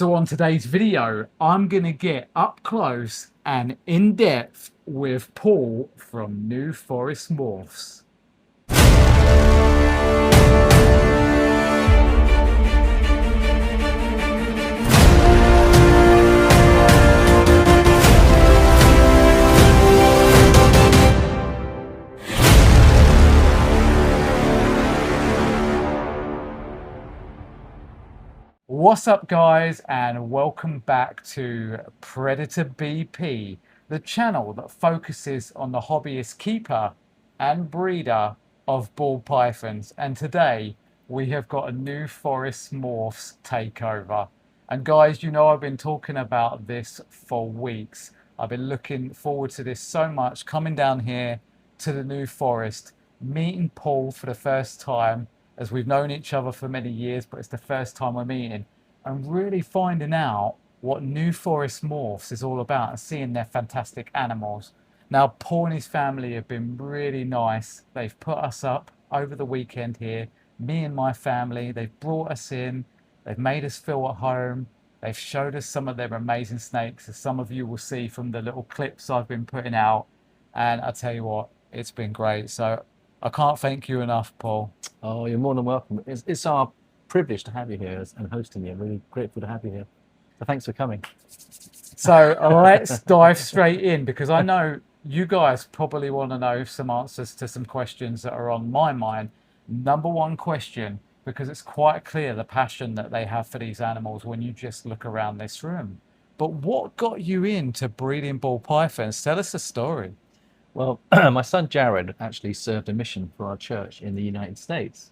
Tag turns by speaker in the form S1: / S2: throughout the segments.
S1: So on today's video, I'm going to get up close and in depth with Paul from New Forest Morphs. What's up, guys, and welcome back to Predator BP, the channel that focuses on the hobbyist keeper and breeder of ball pythons. And today we have got a New Forest Morphs takeover. And guys, you know I've been talking about this for weeks. I've been looking forward to this so much, coming down here to the New Forest, meeting Paul for the first time, as we've known each other for many years, but it's the first time we're meeting, and really finding out what New Forest Morphs is all about and seeing their fantastic animals. Now, Paul and his family have been really nice. They've put us up over the weekend here, me and my family. They've brought us in. They've made us feel at home. They've showed us some of their amazing snakes, as some of you will see from the little clips I've been putting out. And I tell you what, it's been great. So I can't thank you enough, Paul.
S2: Oh, you're more than welcome. It's our privilege to have you here and hosting you. I'm really grateful to have you here. So thanks for coming.
S1: So let's dive straight in, because I know you guys probably want to know some answers to some questions that are on my mind. Number one question, because it's quite clear the passion that they have for these animals when you just look around this room. But what got you into breeding ball pythons? Tell us the story.
S2: Well, my son Jared actually served a mission for our church in the United States.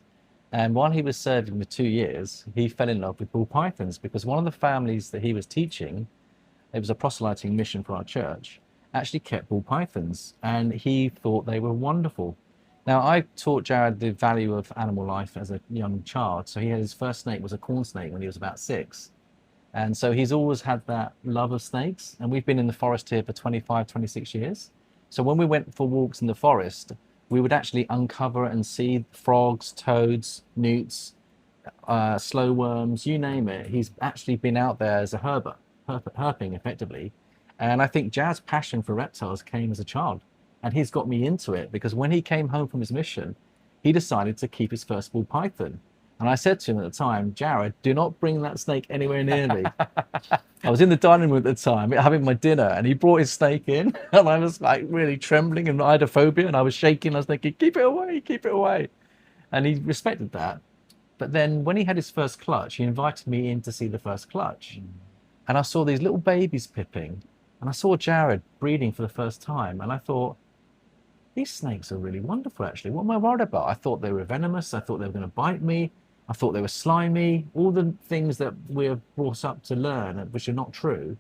S2: And while he was serving for 2 years, he fell in love with ball pythons, because one of the families that he was teaching, it was a proselyting mission for our church, actually kept ball pythons, and he thought they were wonderful. Now, I taught Jared the value of animal life as a young child. So his first snake was a corn snake when he was about 6. And so he's always had that love of snakes. And we've been in the forest here for 25, 26 years. So when we went for walks in the forest, we would actually uncover and see frogs, toads, newts, slow worms, you name it. He's actually been out there as a herping effectively. And I think Jared's passion for reptiles came as a child. And he's got me into it, because when he came home from his mission, he decided to keep his first ball python. And I said to him at the time, Jared, do not bring that snake anywhere near me. I was in the dining room at the time having my dinner, and he brought his snake in, and I was like really trembling, and I had a phobia, and I was shaking. I was thinking, keep it away, keep it away. And he respected that. But then when he had his first clutch, he invited me in to see the first clutch. And I saw these little babies pipping, and I saw Jared breeding for the first time. And I thought, these snakes are really wonderful, actually. What am I worried about? I thought they were venomous. I thought they were going to bite me. I thought they were slimy. All the things that we're brought up to learn, which are not true,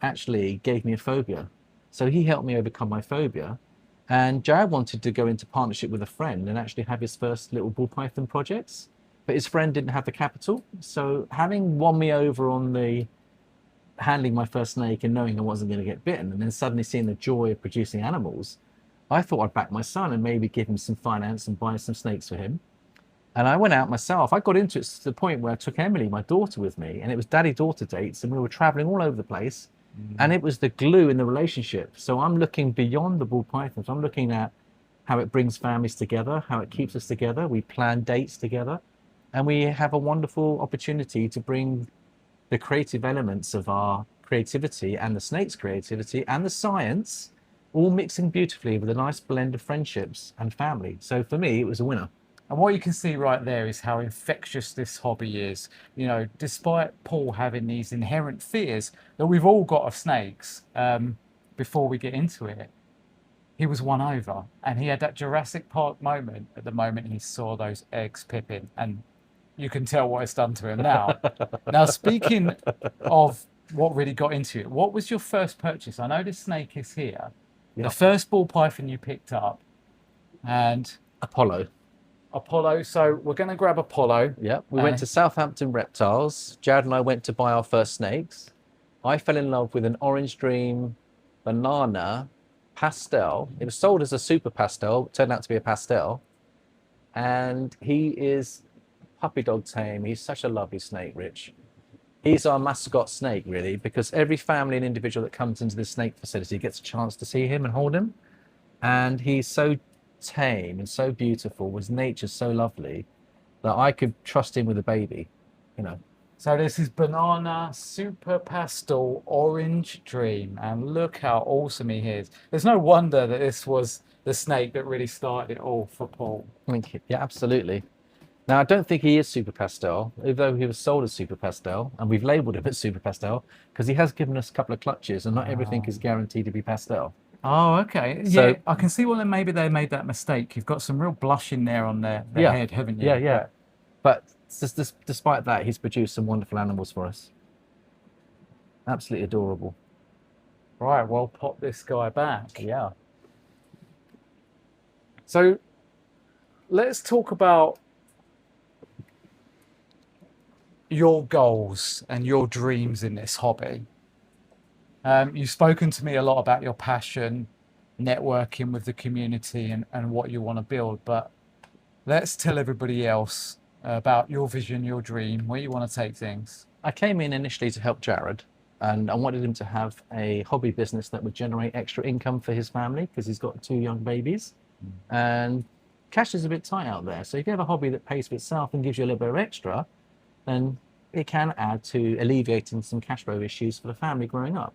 S2: actually gave me a phobia. So he helped me overcome my phobia. And Jared wanted to go into partnership with a friend and actually have his first little ball python projects. But his friend didn't have the capital. So having won me over on the handling my first snake and knowing I wasn't going to get bitten, and then suddenly seeing the joy of producing animals, I thought I'd back my son and maybe give him some finance and buy some snakes for him. And I went out myself. I got into it to the point where I took Emily, my daughter, with me, and it was daddy-daughter dates, and we were traveling all over the place. And it was the glue in the relationship. So I'm looking beyond the ball pythons. I'm looking at how it brings families together, how it keeps us together. We plan dates together, and we have a wonderful opportunity to bring the creative elements of our creativity and the snake's creativity and the science all mixing beautifully with a nice blend of friendships and family. So for me, it was a winner.
S1: And what you can see right there is how infectious this hobby is. You know, despite Paul having these inherent fears that we've all got of snakes, before we get into it, he was won over. And he had that Jurassic Park moment at the moment he saw those eggs pipping. And you can tell what it's done to him now. Now, speaking of what really got into it, what was your first purchase? I know this snake is here. Yep. The first ball python you picked up, and
S2: Apollo.
S1: So we're going to grab Apollo.
S2: Yep. We went to Southampton Reptiles. Jared and I went to buy our first snakes. I fell in love with an Orange Dream banana pastel. It was sold as a super pastel, turned out to be a pastel. And he is puppy dog tame. He's such a lovely snake, Rich. He's our mascot snake, really, because every family and individual that comes into the snake facility gets a chance to see him and hold him. And he's so tame and so beautiful. His nature's so lovely that I could trust him with a baby, you know.
S1: So this is Banana Super Pastel Orange Dream, and look how awesome he is. There's no wonder that this was the snake that really started it all for Paul.
S2: Thank you. Yeah, absolutely. Now, I don't think he is Super Pastel, although he was sold as Super Pastel, and we've labelled him as Super Pastel because he has given us a couple of clutches, and not everything is guaranteed to be pastel.
S1: Oh, okay.
S2: So-
S1: Yeah, I can see why maybe they made that mistake. You've got some real blush in there on their
S2: Yeah.
S1: head, haven't you?
S2: Yeah. But despite that, he's produced some wonderful animals for us. Absolutely adorable.
S1: Right, well, pop this guy back.
S2: Yeah.
S1: So let's talk about your goals and your dreams in this hobby. You've spoken to me a lot about your passion, networking with the community, and what you want to build, but let's tell everybody else about your vision, your dream, where you want to take things.
S2: I came in initially to help Jared, and I wanted him to have a hobby business that would generate extra income for his family because he's got 2 young babies. And cash is a bit tight out there. So if you have a hobby that pays for itself and gives you a little bit of extra, then it can add to alleviating some cash flow issues for the family growing up.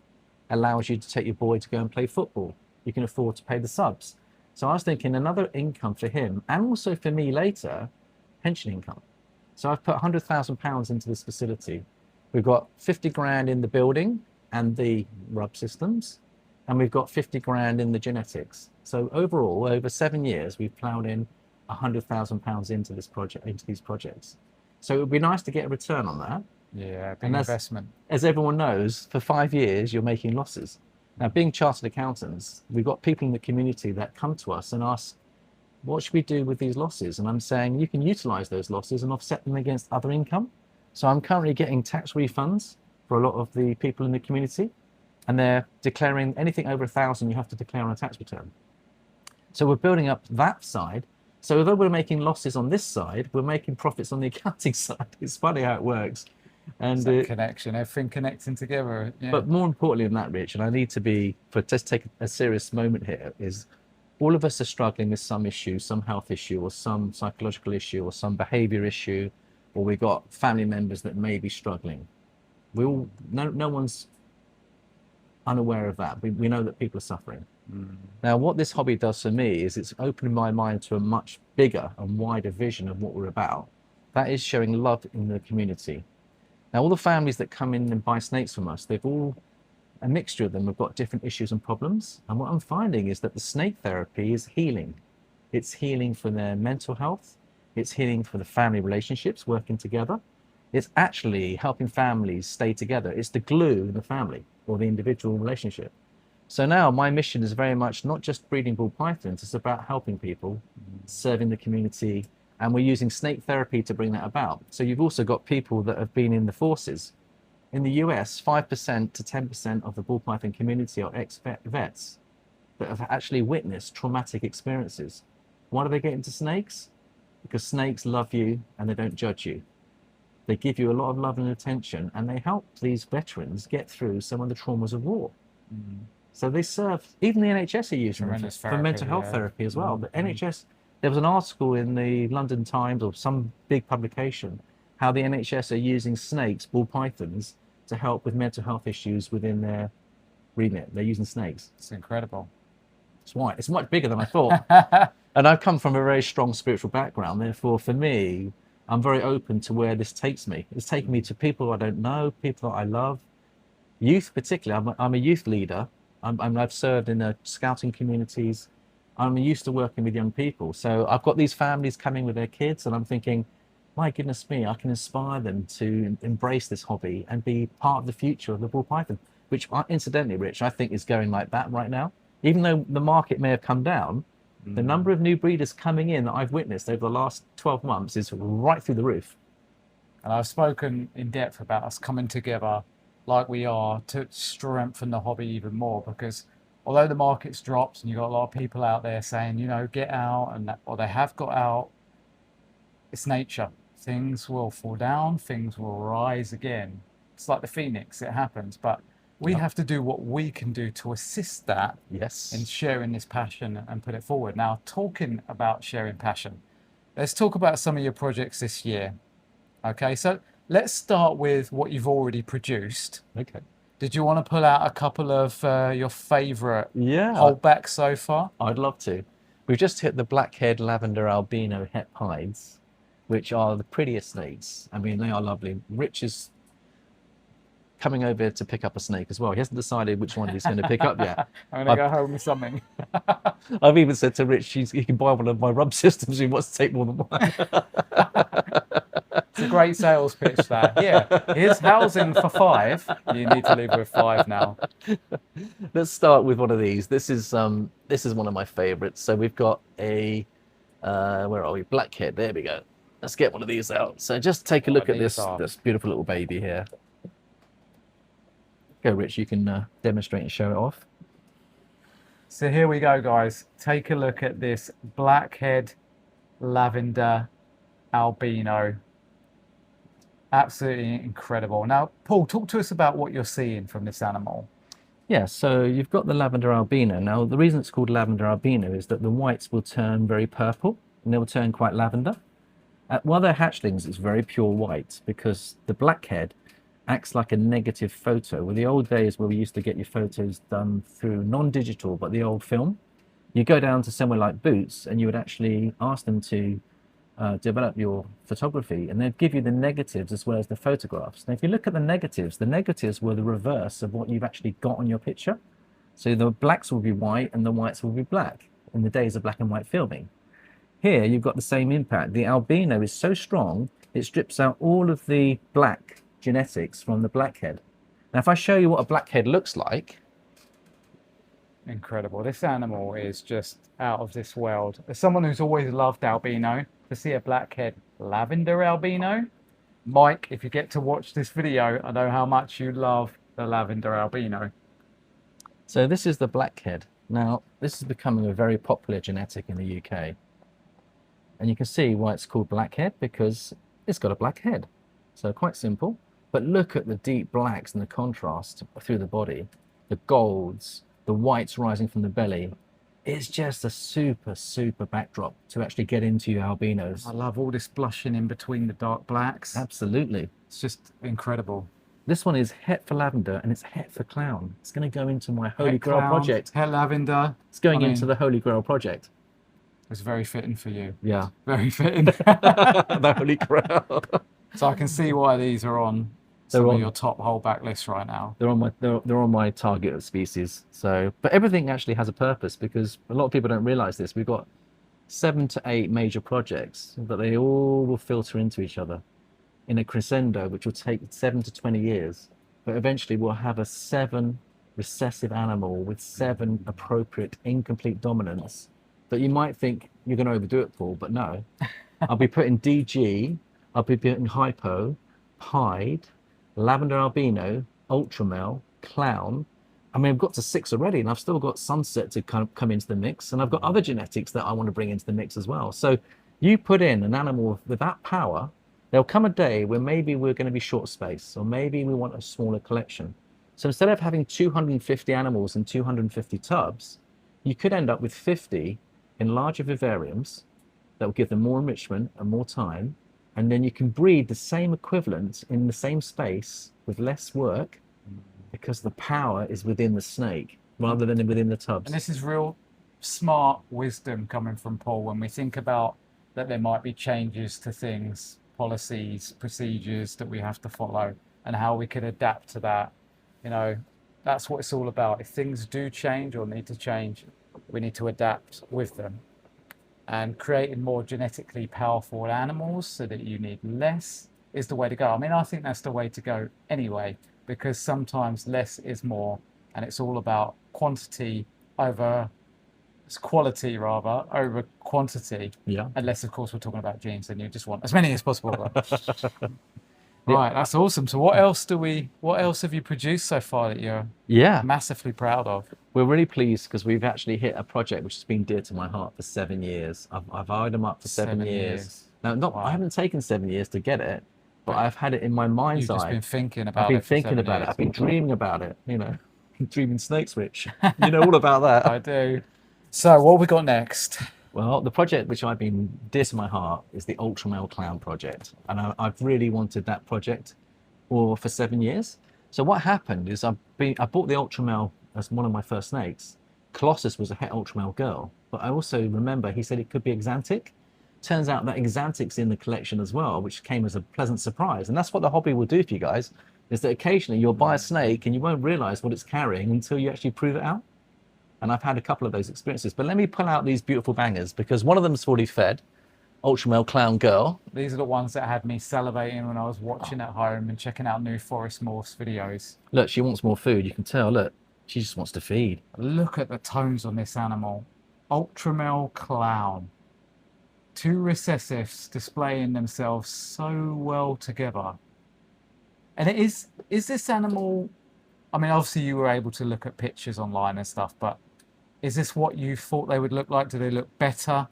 S2: Allows you to take your boy to go and play football. You can afford to pay the subs. So I was thinking another income for him and also for me later, pension income. So I've put £100,000 into this facility. We've got 50 grand in the building and the rub systems, and we've got 50 grand in the genetics. So overall, over 7 years, we've ploughed in £100,000 into this project, into these projects. So it would be nice to get a return on that.
S1: Yeah, big
S2: And
S1: investment.
S2: As everyone knows, for 5 years, you're making losses. Now, being chartered accountants, we've got people in the community that come to us and ask, what should we do with these losses? And I'm saying you can utilize those losses and offset them against other income. So I'm currently getting tax refunds for a lot of the people in the community, and they're declaring anything over 1,000 you have to declare on a tax return. So we're building up that side. So although we're making losses on this side, we're making profits on the accounting side. It's funny how it works. And
S1: That connection, everything connecting together. Yeah.
S2: but more importantly than that, Rich, and I need to be, for just take a serious moment here, is all of us are struggling with some issue, some health issue, or some psychological issue, or some behavior issue, or we've got family members that may be struggling. We all, no one's unaware of that. We know that people are suffering. Now, what this hobby does for me is it's opening my mind to a much bigger and wider vision of what we're about. That is showing love in the community. Now, all the families that come in and buy snakes from us, they've all, a mixture of them have got different issues and problems. And what I'm finding is that the snake therapy is healing. It's healing for their mental health. It's healing for the family relationships, working together. It's actually helping families stay together. It's the glue in the family or the individual relationship. So now my mission is very much not just breeding ball pythons, it's about helping people, serving the community, and we're using snake therapy to bring that about. So you've also got people that have been in the forces. In the US, 5% to 10% of the ball python community are ex-vets that have actually witnessed traumatic experiences. Why do they get into snakes? Because snakes love you and they don't judge you. They give you a lot of love and attention, and they help these veterans get through some of the traumas of war. So they serve, even the NHS are using them for mental health therapy as well. But NHS, there was an article in the London Times or some big publication, how the NHS are using snakes, ball pythons, to help with mental health issues within their remit. They're using snakes.
S1: It's incredible.
S2: It's why it's much bigger than I thought. And I've come from a very strong spiritual background. Therefore, for me, I'm very open to where this takes me. It's taking me to people I don't know, people that I love, youth particularly. I'm a youth leader. I've served in the scouting communities. I'm used to working with young people. So I've got these families coming with their kids, and I'm thinking, my goodness me, I can inspire them to embrace this hobby and be part of the future of the ball python, which incidentally, Rich, I think is going like that right now. Even though the market may have come down, the number of new breeders coming in that I've witnessed over the last 12 months is right through the roof.
S1: And I've spoken in depth about us coming together like we are to strengthen the hobby even more, because although the market's dropped and you've got a lot of people out there saying, you know, get out, and that, or they have got out, it's nature. Things will fall down, things will rise again. It's like the phoenix, it happens. But we have to do what we can do to assist that
S2: Yes.
S1: in sharing this passion and put it forward. Now, talking about sharing passion, let's talk about some of your projects this year. Okay, so let's start with what you've already produced.
S2: Okay.
S1: Did you want to pull out a couple of your favorite
S2: Yeah.
S1: holdbacks so far?
S2: I'd love to. We've just hit the Blackhead Lavender Albino het hides, which are the prettiest snakes. I mean, they are lovely. Rich is coming over to pick up a snake as well. He hasn't decided which one he's going to pick up yet.
S1: I'm going to go home with something.
S2: I've even said to Rich he can buy one of my rub systems if he wants to take more than one.
S1: It's a great sales pitch, that. Yeah, here's housing for 5. You need to live with 5 now.
S2: Let's start with one of these. This is one of my favorites. So we've got a where are we? Blackhead. There we go. Let's get one of these out. So just take a look at this beautiful little baby here. Go, Rich. You can demonstrate and show it off.
S1: So here we go, guys. Take a look at this Blackhead Lavender Albino. Absolutely incredible. Now, Paul, talk to us about what you're seeing from this animal.
S2: Yeah, so you've got the Lavender Albino. Now, the reason it's called Lavender Albino is that the whites will turn very purple and they will turn quite lavender. While they're hatchlings, it's very pure white because the Blackhead acts like a negative photo. Well, the old days where we used to get your photos done through non-digital, but the old film, you go down to somewhere like Boots and you would actually ask them to develop your photography, and they'd give you the negatives as well as the photographs. Now, if you look at the negatives were the reverse of what you've actually got on your picture. So the blacks will be white and the whites will be black in the days of black and white filming. Here, you've got the same impact. The albino is so strong, it strips out all of the black genetics from the Blackhead. Now, if I show you what a Blackhead looks like.
S1: Incredible. This animal is just out of this world. As someone who's always loved albino, to see a Blackhead Lavender Albino, Mike, if you get to watch this video, I know how much you love the Lavender Albino.
S2: So this is the Blackhead. Now, this is becoming a very popular genetic in the UK. And you can see why it's called Blackhead, because it's got a black head. So quite simple. But look at the deep blacks and the contrast through the body, the golds, the whites rising from the belly. It's just a super, super backdrop to actually get into your albinos.
S1: I love all this blushing in between the dark blacks.
S2: Absolutely.
S1: It's just incredible.
S2: This one is het for lavender and it's het for clown. It's going to go into my Holy
S1: Het
S2: Grail
S1: clown,
S2: project.
S1: Het lavender.
S2: It's going into the Holy Grail project.
S1: It's very fitting for you.
S2: Yeah.
S1: Very fitting.
S2: The Holy Grail.
S1: So I can see why these are on some of your top holdback lists right now.
S2: They're on my target species. So, but everything actually has a purpose, because a lot of people don't realize this. We've got 7 to 8 major projects, but they all will filter into each other in a crescendo, which will take 7 to 20 years. But eventually we'll have a 7 recessive animal with 7 appropriate incomplete dominants that you might think you're going to overdo it, Paul, but no. I'll be putting DG, I'll be putting Hypo, Pied, Lavender Albino, Ultramale, Clown. I mean, I've got to 6 already, and I've still got Sunset to kind of come into the mix, and I've got other genetics that I want to bring into the mix as well. So you put in an animal with that power, there'll come a day where maybe we're going to be short space, or maybe we want a smaller collection. So instead of having 250 animals in 250 tubs, you could end up with 50 in larger vivariums that will give them more enrichment and more time. And then you can breed the same equivalent in the same space with less work, because the power is within the snake rather than within the tubs.
S1: And this is real smart wisdom coming from Paul when we think about that there might be changes to things, policies, procedures that we have to follow, and how we can adapt to that. You know, that's what it's all about. If things do change or need to change, we need to adapt with them. And creating more genetically powerful animals so that you need less is the way to go. I mean, I think that's the way to go anyway, because sometimes less is more, and it's all about quantity over quality rather over quantity.
S2: Yeah.
S1: Unless, of course, we're talking about genes, and you just want as many as possible. Right, that's awesome. So what else have you produced so far that you're massively proud of?
S2: We're really pleased because we've actually hit a project which has been dear to my heart for 7 years. I've eyed them up for 7 years. Now, I haven't taken 7 years to get it, but I've had it in my mind's
S1: You've just
S2: eye.
S1: been thinking
S2: I've
S1: about
S2: been
S1: it for
S2: thinking
S1: 7
S2: about it.
S1: years.
S2: I've been dreaming about it. You know, dreaming snakes, Rich. You know all about that.
S1: I do. So what have we got next?
S2: Well, the project which I've been dear to my heart is the Ultramale Clown project, and I've really wanted that project for 7 years. So what happened is I bought the Ultramale as one of my first snakes. Colossus was a het Ultramale girl, but I also remember he said it could be Exantic. Turns out that Exantic's in the collection as well, which came as a pleasant surprise. And that's what the hobby will do for you guys, is that occasionally you'll buy a snake and you won't realize what it's carrying until you actually prove it out. And I've had a couple of those experiences. But let me pull out these beautiful bangers, because one of them's fully fed, Ultramale Clown Girl.
S1: These are the ones that had me salivating when I was watching at home and checking out new Forest Morphs videos.
S2: Look, she wants more food. You can tell, look, she just wants to feed.
S1: Look at the tones on this animal. Ultramale Clown. Two recessives displaying themselves so well together. And is this animal, I mean, obviously you were able to look at pictures online and stuff, but is this what you thought they would look like? Do they look better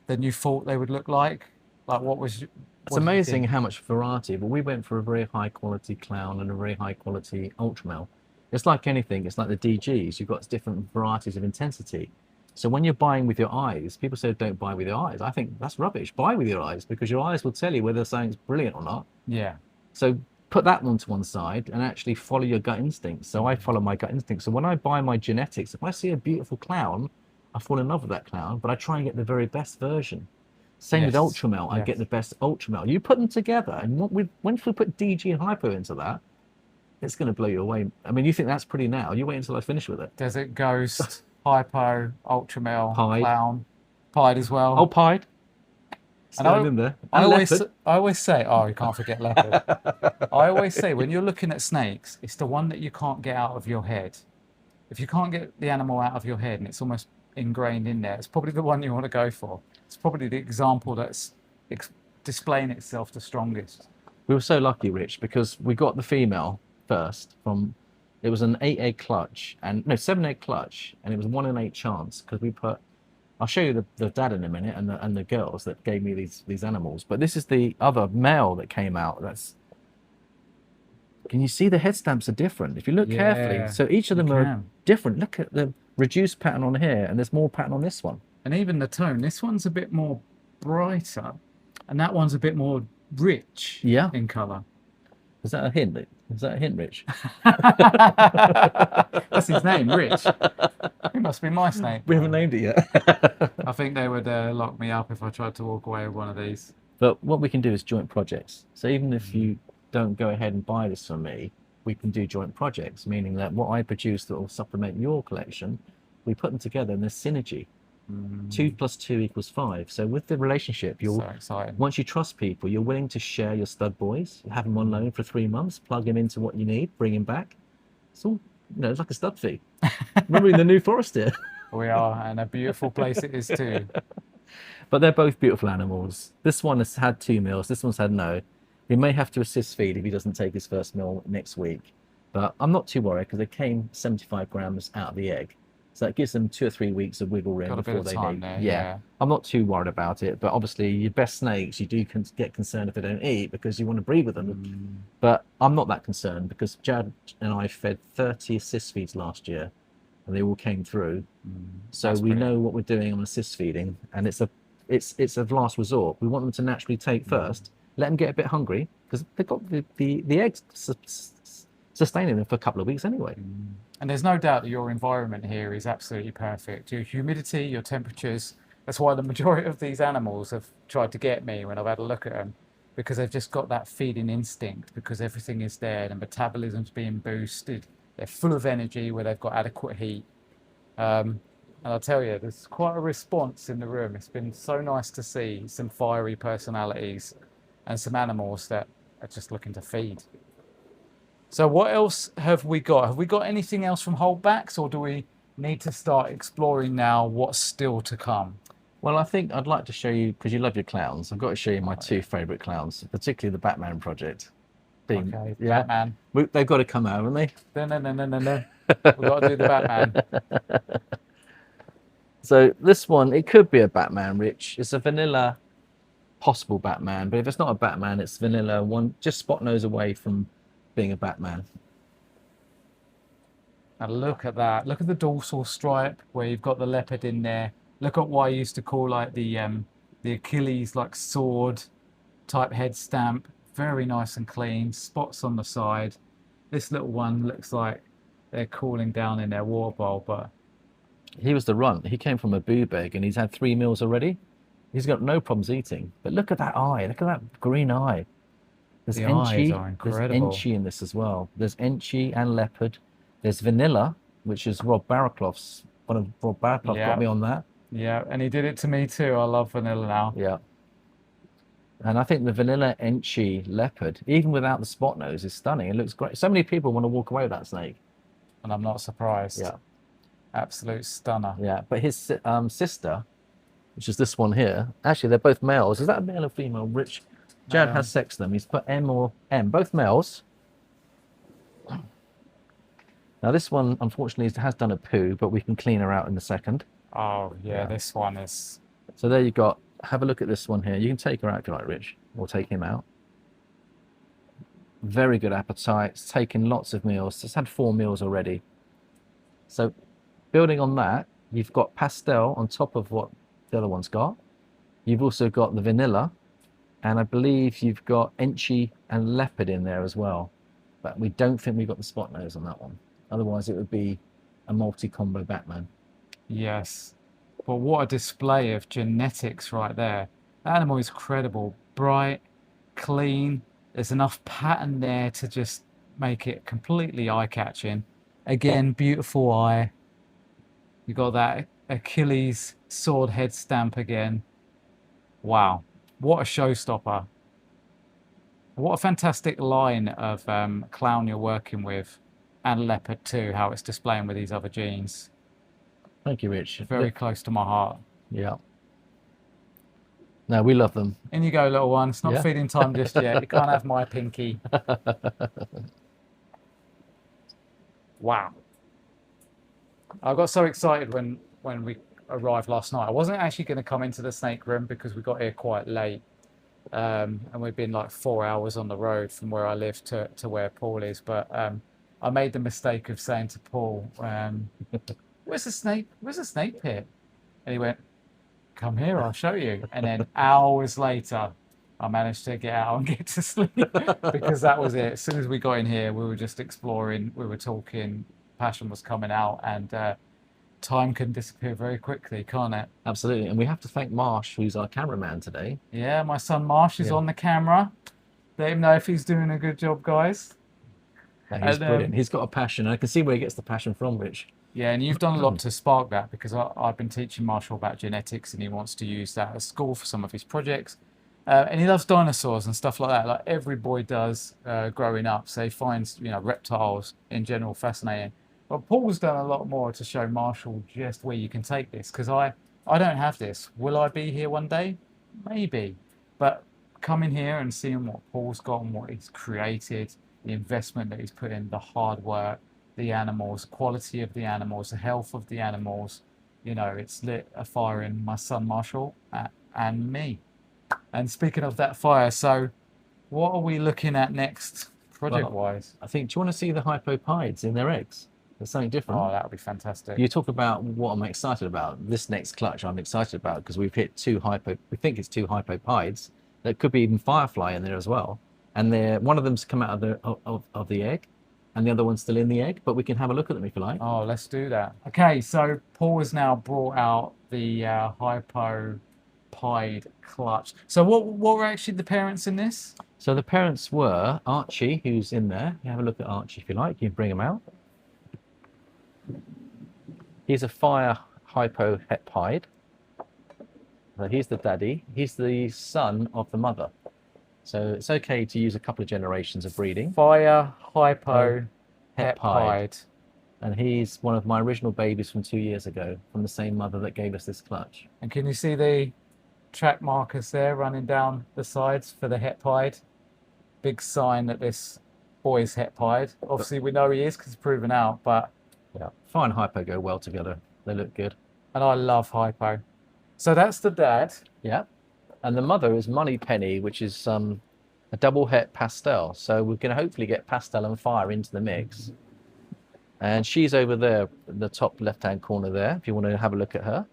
S1: than you thought they would look like? Like
S2: It's amazing how much variety, but we went for a very high quality clown and a very high quality Ultramale. It's like anything, it's like the DGs, you've got different varieties of intensity. So when you're buying with your eyes, people say don't buy with your eyes. I think that's rubbish. Buy with your eyes, because your eyes will tell you whether something's brilliant or not.
S1: Yeah.
S2: So put that one to one side and actually follow your gut instincts. So I follow my gut instincts. So when I buy my genetics, if I see a beautiful clown, I fall in love with that clown, but I try and get the very best version. Same with Ultramale, I get the best Ultramale. You put them together, and once we put DG and Hypo into that, it's going to blow you away. I mean, you think that's pretty now. You wait until I finish with it.
S1: Desert Ghost, Hypo, Ultramale,
S2: Pied.
S1: Clown, Pied as well.
S2: Oh, Pied.
S1: And
S2: in there.
S1: I
S2: And
S1: always,
S2: leopard.
S1: I always say, oh, you can't forget leopard. I always say, when you're looking at snakes, it's the one that you can't get out of your head. If you can't get the animal out of your head and it's almost ingrained in there, it's probably the one you want to go for. It's probably the example that's displaying itself the strongest.
S2: We were so lucky, Rich, because we got the female first from, it was an 8-egg clutch, and no, 7-egg clutch, and it was 1 in 8 chance, because we put, I'll show you the dad in a minute, and the girls that gave me these animals. But this is the other male that came out. Can you see the head stamps are different? If you look carefully, so each of them are different. Look at the reduced pattern on here, and there's more pattern on this one.
S1: And even the tone, this one's a bit more brighter, and that one's a bit more rich in colour.
S2: Is that a hint? Is that a hint, Rich?
S1: That's his name, Rich. It must be my snake.
S2: We haven't named it yet.
S1: I think they would lock me up if I tried to walk away with one of these.
S2: But what we can do is joint projects. So even if you don't go ahead and buy this from me, we can do joint projects, meaning that what I produce that will supplement your collection, we put them together and there's synergy. 2 + 2 = 5. So with the relationship,
S1: So exciting.
S2: once you trust people, you're willing to share your stud boys, have them on loan for 3 months, plug him into what you need, bring him back. It's all, it's like a stud fee. Remember in the New Forest here?
S1: We are, and a beautiful place it is too.
S2: But they're both beautiful animals. This one has had 2 meals, this one's had no. We may have to assist feed if he doesn't take his first meal next week. But I'm not too worried, because they came 75 grams out of the egg. So that gives them 2 or 3 weeks of wiggle room before they need. Yeah, I'm not too worried about it. But obviously, your best snakes, you do get concerned if they don't eat, because you want to breed with them. But I'm not that concerned, because Jad and I fed 30 assist feeds last year, and they all came through. So we know what we're doing on assist feeding, and it's a last resort. We want them to naturally take first. Let them get a bit hungry, because they've got the eggs sustaining them for a couple of weeks anyway.
S1: And there's no doubt that your environment here is absolutely perfect. Your humidity, your temperatures, that's why the majority of these animals have tried to get me when I've had a look at them, because they've just got that feeding instinct, because everything is there, the metabolism's being boosted, they're full of energy where they've got adequate heat. And I'll tell you, there's quite a response in the room. It's been so nice to see some fiery personalities and some animals that are just looking to feed. So what else have we got? Have we got anything else from holdbacks, or do we need to start exploring now what's still to come?
S2: Well, I think I'd like to show you, because you love your clowns, I've got to show you my 2 favourite clowns, particularly the Batman project.
S1: Okay, Batman.
S2: They've got to come out, haven't they?
S1: No. We've got to do the Batman.
S2: So this one, it could be a Batman, Rich. It's a vanilla possible Batman, but if it's not a Batman, it's vanilla, one just spot nose away from being a Batman.
S1: And look at that. Look at the dorsal stripe where you've got the leopard in there. Look at what I used to call like the Achilles like sword type head stamp. Very nice and clean. Spots on the side. This little one looks like they're cooling down in their water bowl, but
S2: He was the runt. He came from a boob egg and he's had 3 meals already. He's got no problems eating. But look at that eye. Look at that green eye. There's
S1: the eyes
S2: Enchi.
S1: are
S2: There's
S1: incredible.
S2: Enchi in this as well. There's Enchi and leopard. There's vanilla, which is Rob Barraclough's. One of Rob Barraclough
S1: Yeah.
S2: got me on that.
S1: Yeah, and he did it to me too. I love vanilla now.
S2: Yeah. And I think the vanilla Enchi leopard, even without the spot nose, is stunning. It looks great. So many people want to walk away with that snake.
S1: And I'm not surprised.
S2: Yeah.
S1: Absolute stunner.
S2: Yeah. But his sister, which is this one here, actually, they're both males. Is that a male or female? Rich. Jared has sex them. He's put M or M, both males. Now, this one, unfortunately, has done a poo, but we can clean her out in a second.
S1: Oh, yeah,
S2: Yeah.
S1: this one is.
S2: So there you got. Have a look at this one here. You can take her out if you like, Rich, or take him out. Very good appetite. It's taken lots of meals. It's had 4 meals already. So building on that, you've got pastel on top of what the other one's got. You've also got the vanilla, and I believe you've got Enchi and leopard in there as well. But we don't think we've got the spot nose on that one. Otherwise, it would be a multi-combo Batman.
S1: Yes. But what a display of genetics right there. The animal is credible. Bright, clean. There's enough pattern there to just make it completely eye-catching. Again, beautiful eye. You got that Achilles sword head stamp again. Wow. What a showstopper. What a fantastic line of clown you're working with. And leopard too, how it's displaying with these other genes.
S2: Thank you, Rich.
S1: Very close to my heart.
S2: Yeah. No, we love them.
S1: In you go, little one. It's not
S2: Yeah.
S1: feeding time just yet. You can't have my pinky. Wow. I got so excited when we arrived last night. I wasn't actually going to come into the snake room because we got here quite late. And we've been like 4 hours on the road from where I live to where Paul is. But I made the mistake of saying to Paul, where's the snake? Where's the snake pit? And he went, come here, I'll show you. And then hours later, I managed to get out and get to sleep because that was it. As soon as we got in here, we were just exploring, we were talking, passion was coming out, and time can disappear very quickly, can't it?
S2: Absolutely. And we have to thank Marsh, who's our cameraman today.
S1: Yeah, my son Marsh is
S2: Yeah.
S1: on the camera. Let him know if he's doing a good job, guys.
S2: Yeah, he's
S1: And,
S2: brilliant. He's got a passion. I can see where he gets the passion from, Rich.
S1: Yeah, and you've done a lot to spark that because I've been teaching Marshall about genetics and he wants to use that at school for some of his projects. And he loves dinosaurs and stuff like that, like every boy does growing up. So he finds, reptiles in general fascinating. But Paul's done a lot more to show Marshall just where you can take this because I don't have this. Will I be here one day? Maybe. But coming here and seeing what Paul's got and what he's created, the investment that he's put in, the hard work, the animals, quality of the animals, the health of the animals, it's lit a fire in my son Marshall and me. And speaking of that fire, so what are we looking at next project-wise?
S2: I think, do you want to see the hypopides in their eggs? There's something different.
S1: Oh, that would be fantastic.
S2: You talk about what I'm excited about. This next clutch I'm excited about because we've hit we think it's 2 hypopides. There could be even firefly in there as well. And one of them's come out of the egg and the other one's still in the egg, but we can have a look at them if you like.
S1: Oh, let's do that. Okay, so Paul has now brought out the hypopide clutch. So what were actually the parents in this?
S2: So the parents were Archie, who's in there. You have a look at Archie if you like. You can bring him out. He's a fire hypohepide. So he's the daddy. He's the son of the mother. So it's okay to use a couple of generations of breeding.
S1: Fire hypohepide.
S2: And he's one of my original babies from 2 years ago, from the same mother that gave us this clutch.
S1: And can you see the track markers there running down the sides for the hepide? Big sign that this boy is hepide. Obviously, we know he is because it's proven out, but...
S2: Yeah, fire and hypo go well together. They look good.
S1: And I love hypo. So that's the dad.
S2: Yeah. And the mother is Moneypenny, which is a double het pastel. So we're going to hopefully get pastel and fire into the mix. And she's over there in the top left-hand corner there, if you want to have a look at her.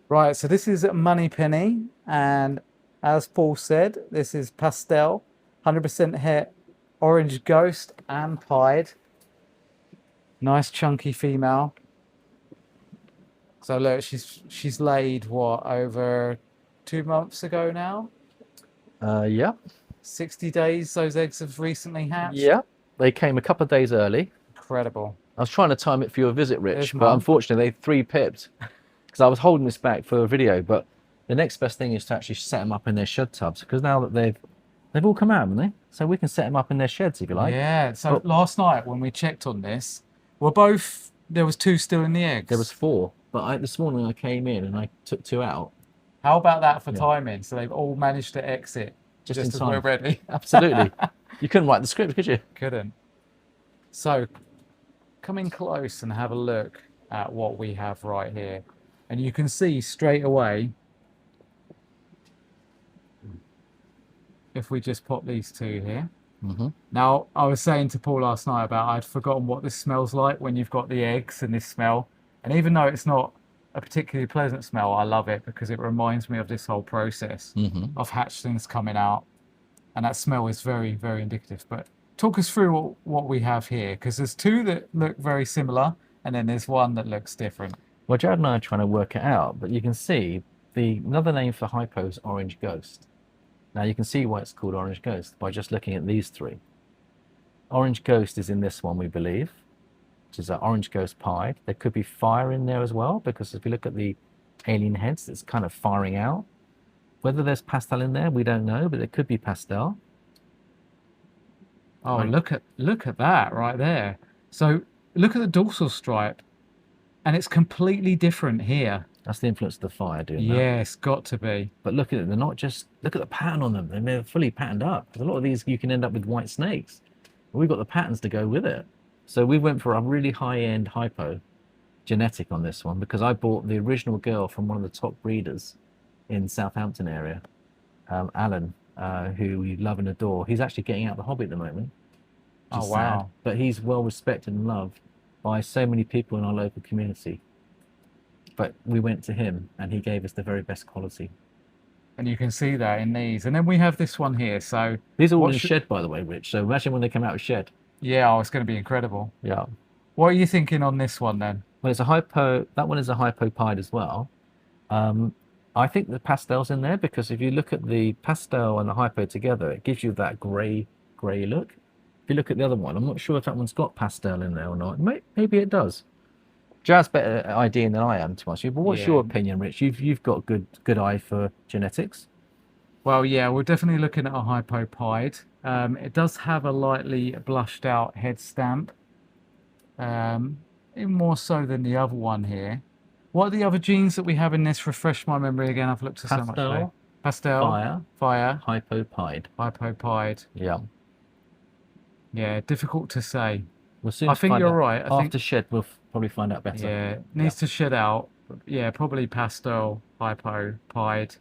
S1: Right, so this is Moneypenny, and as Paul said, this is pastel, 100% het, orange ghost and pied. Nice chunky female. So look, she's laid what, over 2 months ago now?
S2: Yeah.
S1: 60 days, those eggs have recently hatched.
S2: Yeah, they came a couple of days early.
S1: Incredible.
S2: I was trying to time it for your visit, Rich,
S1: There's
S2: but
S1: Mum.
S2: unfortunately they 3-pipped because I was holding this back for a video. But the next best thing is to actually set them up in their shed tubs, because now that they've all come out, haven't they? So we can set them up in their sheds if you like.
S1: Yeah, so last night when we checked on this, there was 2 still in the eggs.
S2: There was 4, but this morning I came in and I took 2 out.
S1: How about that for timing? So they've all managed to exit just
S2: in
S1: as
S2: time.
S1: we're ready.
S2: Absolutely. You couldn't write the script, could you?
S1: Couldn't. So come in close and have a look at what we have right here. And you can see straight away, if we just pop these 2 here.
S2: Mm-hmm.
S1: Now, I was saying to Paul last night about I'd forgotten what this smells like when you've got the eggs and this smell. And even though it's not a particularly pleasant smell, I love it because it reminds me of this whole process of hatchlings coming out. And that smell is very, very indicative. But talk us through what we have here, because there's 2 that look very similar, and then there's 1 that looks different.
S2: Well, Jared and I are trying to work it out, but you can see another name for Hypo is Orange Ghost. Now you can see why it's called Orange Ghost by just looking at these 3. Orange Ghost is in this one, we believe, which is an Orange Ghost pied. There could be fire in there as well, because if you look at the alien heads, it's kind of firing out. Whether there's pastel in there, we don't know, but there could be pastel.
S1: Oh, look at that right there. So look at the dorsal stripe, and it's completely different here.
S2: That's the influence of the fire doing that.
S1: Yeah, it's got to be.
S2: But look at it, they're not just, look at the pattern on them. They're fully patterned up. Because a lot of these, you can end up with white snakes. But we've got the patterns to go with it. So we went for a really high-end Hypo genetic on this one, because I bought the original girl from one of the top breeders in Southampton area, Alan, who we love and adore. He's actually getting out of the hobby at the moment.
S1: Oh, wow.
S2: Sad, but he's well respected and loved by so many people in our local community. But we went to him and he gave us the very best quality.
S1: And you can see that in these. And then we have this one here. So
S2: these are all in shed, by the way, Rich. So imagine when they come out of shed.
S1: Yeah, oh, it's going to be incredible.
S2: Yeah.
S1: What are you thinking on this one then?
S2: Well, it's a Hypo. That one is a Hypo pied as well. I think the pastel's in there, because if you look at the pastel and the Hypo together, it gives you that grey look. If you look at the other one, I'm not sure if that one's got pastel in there or not. Maybe it does. Jazz better idea than I am, to ask you. But what's your opinion, Rich? You've got good eye for genetics.
S1: Well, yeah, we're definitely looking at a Hypo pied. It does have a lightly blushed out head stamp, even more so than the other one here. What are the other genes that we have in this? Refresh my memory again. I've looked at so much today. Pastel, fire,
S2: Hypo pied.
S1: Hypo pied.
S2: Yeah.
S1: Yeah, difficult to say.
S2: We'll soon
S1: I think you're right.
S2: After shed, we'll probably find out better.
S1: Yeah, needs to shed out. Yeah, probably pastel, Hypo pied,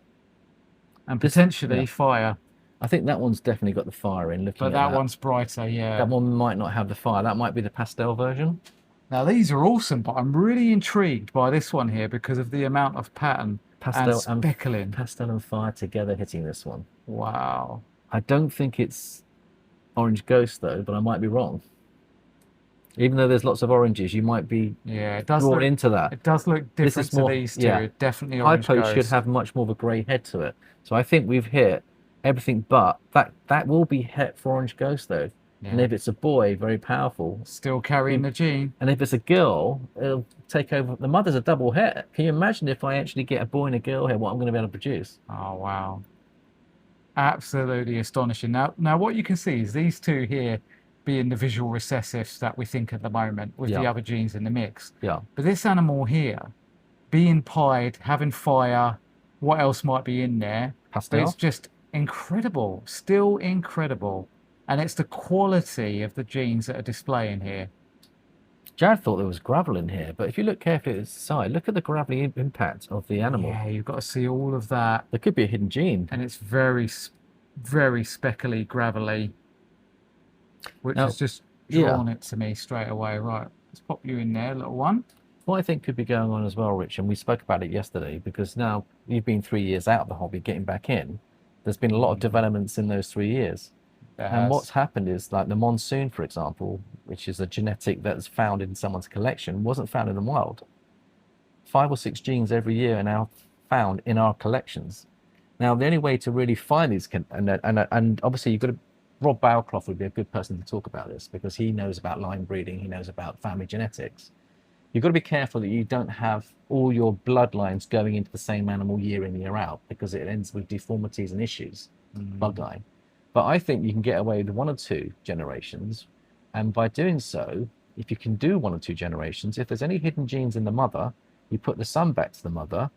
S1: and potentially fire.
S2: I think that one's definitely got the fire in.
S1: But that one's brighter, yeah.
S2: That one might not have the fire. That might be the pastel version.
S1: Now these are awesome, but I'm really intrigued by this one here because of the amount of pattern and speckling.
S2: Pastel and fire together hitting this one.
S1: Wow.
S2: I don't think it's Orange Ghost though, but I might be wrong. Even though there's lots of oranges, you might be brought into that.
S1: It does look different to these two. Yeah. Definitely Orange
S2: Hypo
S1: Ghost.
S2: should have much more of a grey head to it. So I think we've hit everything, but that will be hit for Orange Ghost though. Yeah. And if it's a boy, very powerful.
S1: Still carrying the gene.
S2: And if it's a girl, it'll take over. The mother's a double het. Can you imagine if I actually get a boy and a girl here, what I'm going to be able to produce?
S1: Oh, wow. Absolutely astonishing. Now what you can see is these two here being the visual recessives that we think at the moment with the other genes in the mix.
S2: Yeah.
S1: But this animal here, being pied, having fire, what else might be in there?
S2: Pastel.
S1: But it's just incredible. Still incredible. And it's the quality of the genes that are displaying here.
S2: Jared thought there was gravel in here, but if you look carefully at the side, look at the gravelly impact of the animal.
S1: Yeah, you've got to see all of that.
S2: There could be a hidden gene.
S1: And it's very, very speckly, gravelly, which
S2: Now,
S1: has just drawn it to me straight away. Right, let's pop you in there, little one.
S2: What I think could be going on as well, Rich, and we spoke about it yesterday, because now you've been 3 years out of the hobby, getting back in. There's been a lot of developments in those 3 years. And what's happened is, like the monsoon, for example, which is a genetic that's found in someone's collection, wasn't found in the wild. 5 or 6 genes every year are now found in our collections. Now, the only way to really find these, and obviously you've got to, Rob Bowcroft would be a good person to talk about this, because he knows about line breeding, he knows about family genetics. You've got to be careful that you don't have all your bloodlines going into the same animal year in, year out, because it ends with deformities and issues, bloodline. But I think you can get away with 1 or 2 generations. And by doing so, if you can do 1 or 2 generations, if there's any hidden genes in the mother, you put the son back to the mother.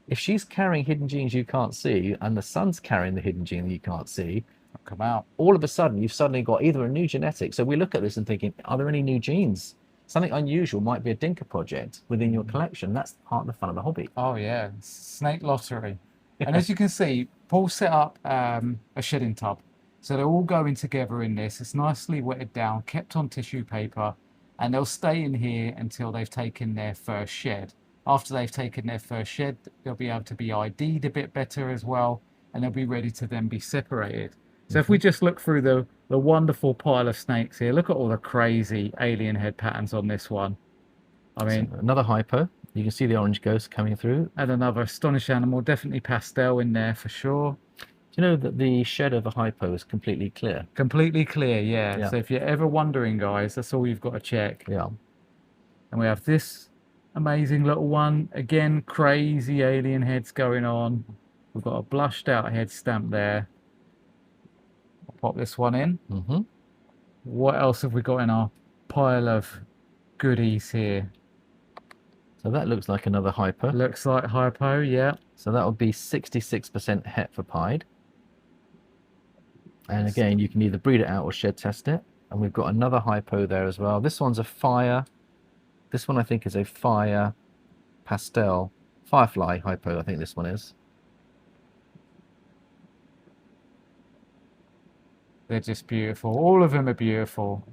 S2: If she's carrying hidden genes you can't see, and the son's carrying the hidden gene that you can't see,
S1: come out.
S2: All of a sudden, you've suddenly got either a new genetic. So we look at this and thinking, are there any new genes? Something unusual might be a dinker project within your collection. That's part of the fun of the hobby.
S1: Oh yeah, snake lottery. And as you can see, Paul set up a shedding tub. So they're all going together in this. It's nicely wetted down, kept on tissue paper, and they'll stay in here until they've taken their first shed. After they've taken their first shed, they'll be able to be ID'd a bit better as well, and they'll be ready to then be separated. So if we just look through the wonderful pile of snakes here, look at all the crazy alien head patterns on this one. I mean,
S2: so another hypo. You can see the orange ghost coming through.
S1: And another astonished animal, definitely pastel in there for sure.
S2: Do you know that the shed of a hypo is completely clear?
S1: Completely clear, yeah. So if you're ever wondering, guys, that's all you've got to check.
S2: Yeah.
S1: And we have this amazing little one. Again, crazy alien heads going on. We've got a blushed out head stamp there. I'll pop this one in. What else have we got in our pile of goodies here?
S2: So that looks like another hypo.
S1: Looks like hypo, yeah.
S2: So that would be 66% het for pied. And again, you can either breed it out or shed test it. And we've got another hypo there as well. This one's a fire. This one I think is a fire pastel firefly hypo. I think this one is.
S1: They're just beautiful. All of them are beautiful.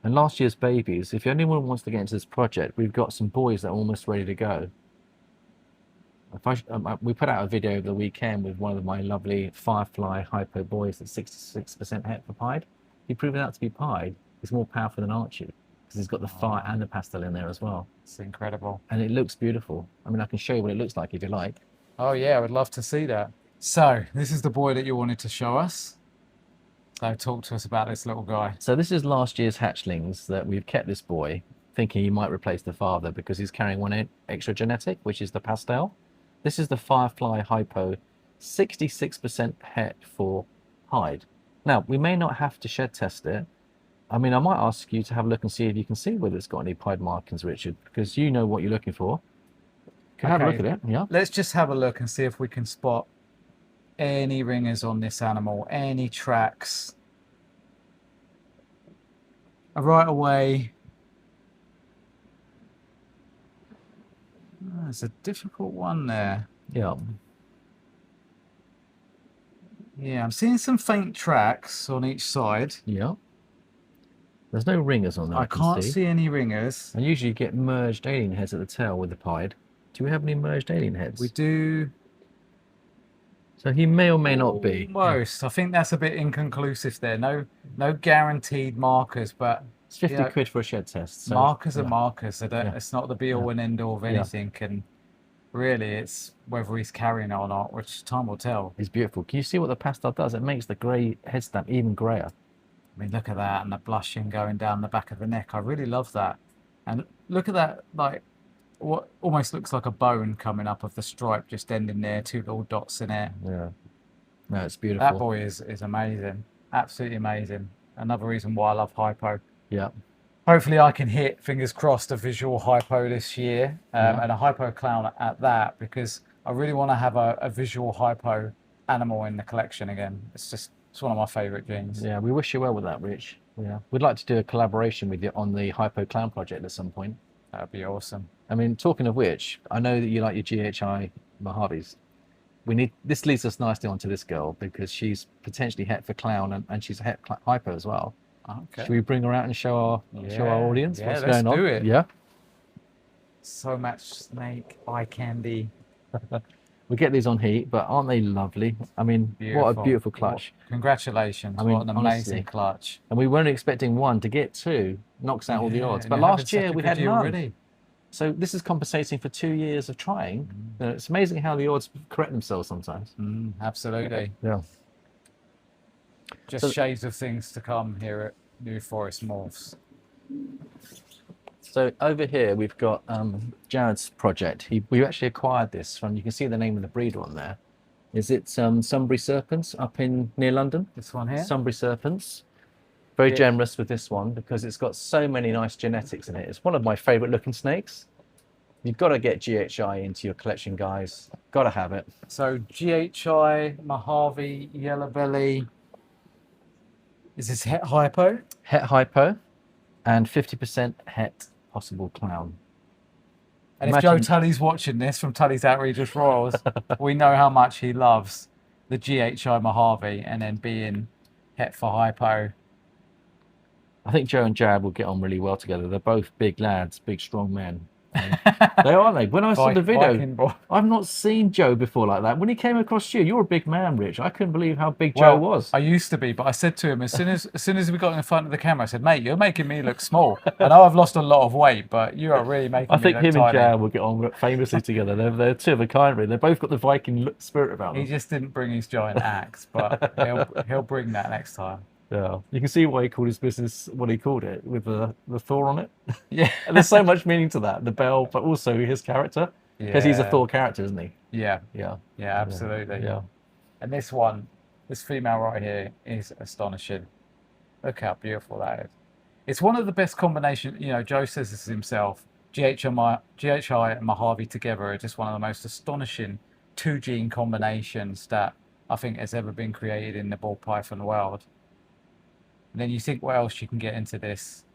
S2: And last year's babies, if anyone wants to get into this project, we've got some boys that are almost ready to go. We put out a video over the weekend with one of my lovely firefly hypo boys that's 66% het for pied. He proved out to be pied. He's more powerful than Archie because he's got the fire and the pastel in there as well.
S1: It's incredible.
S2: And it looks beautiful. I mean, I can show you what it looks like if you like.
S1: Oh yeah, I would love to see that. So this is the boy that you wanted to show us. So talk to us about this little guy.
S2: So this is last year's hatchlings that we've kept this boy, thinking he might replace the father because he's carrying 1 extra genetic, which is the pastel. This is the Firefly Hypo, 66% het for hide. Now, we may not have to shed test it. I mean, I might ask you to have a look and see if you can see whether it's got any pied markings, Richard, because you know what you're looking for. Can have a look at it, yeah?
S1: Let's just have a look and see if we can spot any ringers on this animal, any tracks. Right away. Oh, it's a difficult one there.
S2: Yeah.
S1: Yeah, I'm seeing some faint tracks on each side.
S2: Yeah. There's no ringers on there.
S1: I can't see any ringers.
S2: And usually you get merged alien heads at the tail with the pied. Do we have any merged alien heads?
S1: We do.
S2: So he may or may not be.
S1: Almost. I think that's a bit inconclusive there. No guaranteed markers, but
S2: it's 50 quid for a shed test. So,
S1: markers are markers. It's not the be all and end all of anything. And really, it's whether he's carrying it or not, which time will tell.
S2: He's beautiful. Can you see what the pastel does? It makes the grey head stamp even greyer.
S1: I mean, look at that, and the blushing going down the back of the neck. I really love that. And look at that, like what almost looks like a bone coming up of the stripe, just ending there, 2 little dots in it.
S2: Yeah. No, it's beautiful.
S1: That boy is amazing. Absolutely amazing. Another reason why I love Hypo.
S2: Yeah.
S1: Hopefully I can hit, fingers crossed, a visual Hypo this year, and a Hypo Clown at that, because I really want to have a visual Hypo animal in the collection again. It's just It's one of my favourite genes.
S2: Yeah, we wish you well with that, Rich. Yeah, we'd like to do a collaboration with you on the Hypo Clown project at some point.
S1: That'd be awesome.
S2: I mean, talking of which, I know that you like your GHI Mojaves. This leads us nicely onto this girl because she's potentially het for clown and she's het hypo as well.
S1: Okay.
S2: Should we bring her out and show our audience what's going on?
S1: Let's do it.
S2: Yeah.
S1: So much snake eye candy.
S2: We get these on heat, but aren't they lovely? I mean, what a beautiful clutch.
S1: Congratulations. I mean, what an amazing clutch.
S2: And we weren't expecting one to get two. Knocks out all the odds. But last year we had none. Already. So this is compensating for 2 years of trying. It's amazing how the odds correct themselves sometimes.
S1: Absolutely.
S2: Yeah.
S1: Just shades of things to come here at New Forest Morphs.
S2: So over here we've got Jared's project. We actually acquired this from. You can see the name of the breeder on there. Is it Sunbury Serpents up in near London?
S1: This one here.
S2: Sunbury Serpents. Very generous with this one because it's got so many nice genetics in it. It's one of my favourite looking snakes. You've got to get GHI into your collection, guys. Got to have it.
S1: So GHI, Mojave, Yellow Belly. Is this het hypo?
S2: Het hypo, and 50% het possible clown.
S1: And if Joe Tully's watching this from Tully's Outrageous Royals, we know how much he loves the GHI Mojave and then being het for hypo.
S2: I think Joe and Jared will get on really well together. They're both big lads, big strong men. They are, they. When I saw the video, I've not seen Joe before like that. When he came across you, you're a big man, Rich. I couldn't believe how big Joe was.
S1: I used to be, but I said to him as soon as we got in front of the camera, I said, "Mate, you're making me look small. I know I've lost a lot of weight, but you are really making me look tiny."
S2: I think him and Jared will get on famously together. They're two of a kind, really. They've both got the Viking spirit about them.
S1: He just didn't bring his giant axe, but he'll bring that next time.
S2: Yeah, you can see why he called his business what he called it, with the Thor on it.
S1: Yeah,
S2: and there's so much meaning to that, the bell, but also his character, because he's a Thor character, isn't he?
S1: Yeah,
S2: yeah,
S1: absolutely.
S2: Yeah.
S1: And this female right here is astonishing. Look how beautiful that is. It's one of the best combinations. You know, Joe says this himself. GHI and Mojave together are just one of the most astonishing 2-gene combinations that I think has ever been created in the ball python world. And then you think what else you can get into this.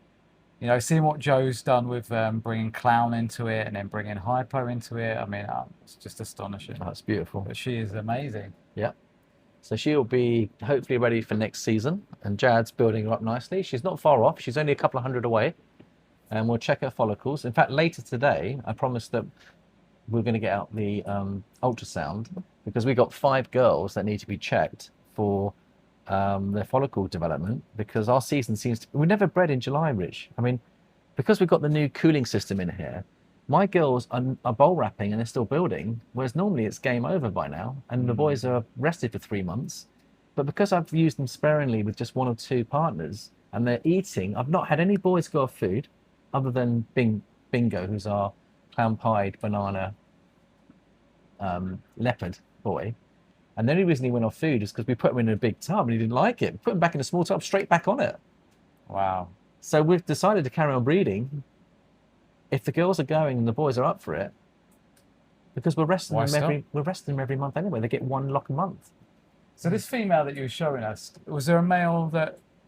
S1: You know, seeing what Joe's done with bringing Clown into it and then bringing Hypo into it. I mean, it's just astonishing.
S2: That's beautiful.
S1: But she is amazing.
S2: Yeah. So she'll be hopefully ready for next season. And Jared's building her up nicely. She's not far off. She's only a couple of hundred away. And we'll check her follicles. In fact, later today, I promised that we're going to get out the ultrasound because we got 5 girls that need to be checked for their follicle development, because our season seems to... We never bred in July, Rich. I mean, because we've got the new cooling system in here, my girls are bowl wrapping and they're still building, whereas normally it's game over by now, and the boys are rested for 3 months. But because I've used them sparingly with just 1 or 2 partners, and they're eating, I've not had any boys go off food, other than Bingo, who's our clown-pied banana leopard boy. And the only reason he went off food is because we put him in a big tub and he didn't like it. We put him back in a small tub, straight back on it.
S1: Wow.
S2: So we've decided to carry on breeding. If the girls are going and the boys are up for it, because we're resting them every month anyway. They get 1 lock a month.
S1: So this female that you were showing us, was there a male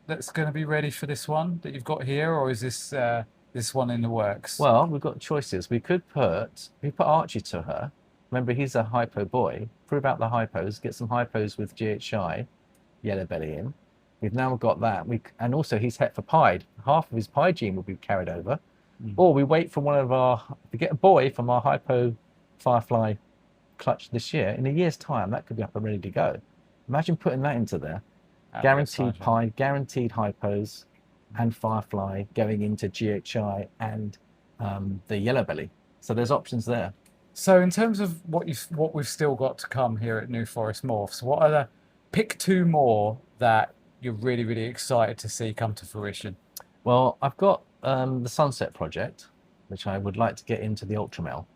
S1: that's going to be ready for this one that you've got here, or is this this one in the works?
S2: Well, we've got choices. We put Archie to her. Remember, he's a hypo boy. Prove out the hypos. Get some hypos with GHI, yellow belly in. We've now got that. And also he's het for pied. Half of his pied gene will be carried over. Or we wait for we get a boy from our hypo firefly clutch this year. In a year's time, that could be up and ready to go. Imagine putting that into there. Guaranteed pied, guaranteed hypos, and firefly going into GHI and the yellow belly. So there's options there.
S1: So in terms of what we've still got to come here at New Forest Morphs, what are pick 2 more that you're really, really excited to see come to fruition?
S2: Well, I've got the Sunset project, which I would like to get into the Ultramale.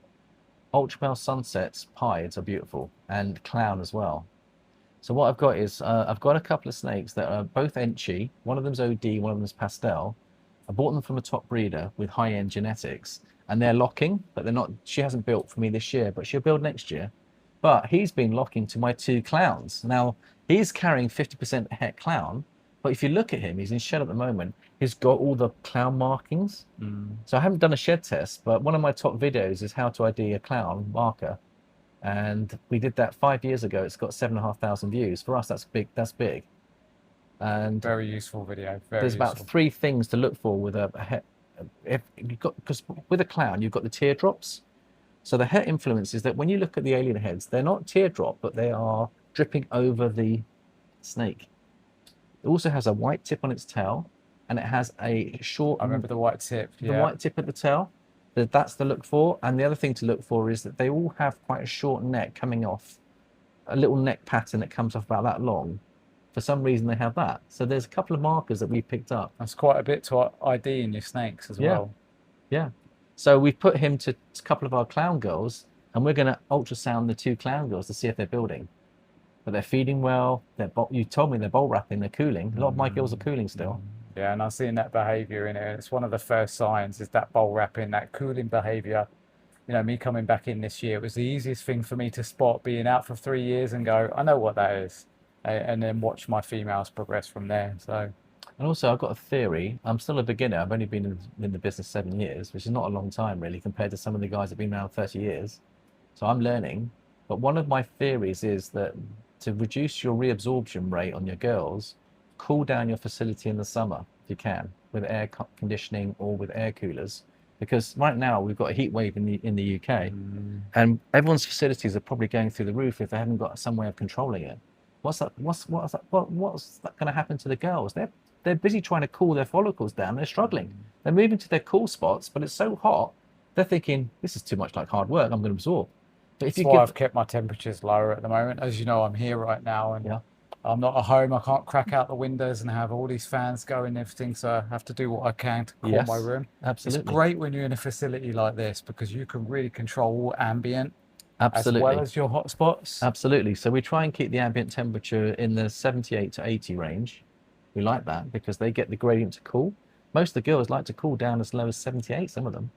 S2: Ultramale Sunsets pieds are beautiful, and Clown as well. So what I've got is, I've got a couple of snakes that are both Enchi. One of them's OD, one of them's Pastel. I bought them from a top breeder with high-end genetics. And they're locking, but they're not. She hasn't built for me this year, but she'll build next year. But he's been locking to my 2 clowns. Now, He's carrying 50% het clown, but if you look at him, he's in shed at the moment. He's got all the clown markings. So I haven't done a shed test, but one of my top videos is how to ID a clown marker. And we did that 5 years ago. It's got 7,500 views. For us, that's big. That's big. And
S1: Very useful video. Very
S2: there's about
S1: useful.
S2: 3 things to look for with a het. If you've got, because with a clown, you've got the teardrops. So the het influence is that when you look at the alien heads, they're not teardrop, but they are dripping over the snake. It also has a white tip on its tail, and it has a short.
S1: I remember the white tip.
S2: The white tip at the tail. That's to look for. And the other thing to look for is that they all have quite a short neck coming off, a little neck pattern that comes off about that long. For some reason, they have that. So there's a couple of markers that we picked up.
S1: That's quite a bit to ID in your snakes as well.
S2: Yeah. So we've put him to a couple of our clown girls, and we're going to ultrasound the 2 clown girls to see if they're building. But they're feeding well. You told me they're bowl wrapping, they're cooling. A lot of my girls are cooling still.
S1: Yeah, and I'm seeing that behaviour in it. It's one of the first signs is that bowl wrapping, that cooling behaviour. You know, me coming back in this year, it was the easiest thing for me to spot, being out for 3 years and go, I know what that is. And then watch my females progress from there. So,
S2: and also, I've got a theory. I'm still a beginner. I've only been in the business 7 years, which is not a long time really compared to some of the guys that have been around 30 years. So I'm learning. But one of my theories is that to reduce your reabsorption rate on your girls, cool down your facility in the summer if you can with air conditioning or with air coolers, because right now we've got a heat wave in the UK, and everyone's facilities are probably going through the roof if they haven't got some way of controlling it. What's going to happen to the girls? They're busy trying to cool their follicles down. They're struggling. They're moving to their cool spots, but it's so hot. They're thinking, this is too much like hard work. I'm going to absorb. But
S1: that's why I've kept my temperatures lower at the moment. As you know, I'm here right now, and I'm not at home. I can't crack out the windows and have all these fans going and everything, so I have to do what I can to cool my room.
S2: Absolutely.
S1: It's great when you're in a facility like this because you can really control ambient
S2: absolutely
S1: as well as your hot spots.
S2: Absolutely. So we try and keep the ambient temperature in the 78 to 80 range. We like that because they get the gradient to cool. Most of the girls like to cool down as low as 78, some of them.